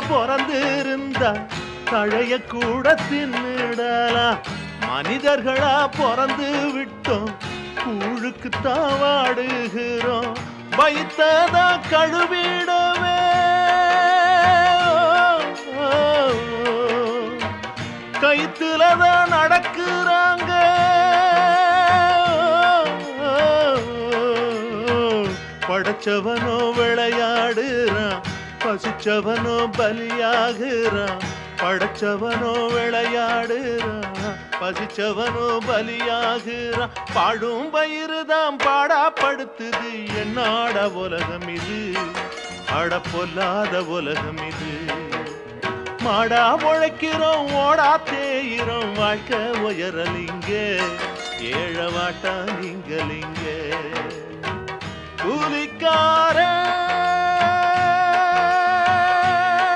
பிறந்து இருந்தா தழைய கூட தின்னுடலாம். மனிதர்களா பிறந்து விட்டோம், கூழுக்கு தாவாடுகிறோம். வைத்ததா கழுவிடவே கைத்துலதான் நடக்குறாங்க. படைச்சவனோ விளையாடுறான், பசிச்சவனோ பலியாகிறான். படைச்சவனோ விளையாடுறான், பசிச்சவனோ பலியாகிறான். பாடும் பயிருதான் பாடாப்படுத்துது. என்னாட உலகம் இது, அட பொல்லாத உலகம் இது. மாடா முளைக்கிறோம், ஓடா தேயிறோம், வாழ்க்கை உயரலிங்க. ஏழவாட்டா நீங்கலிங்க. கூலிக்கார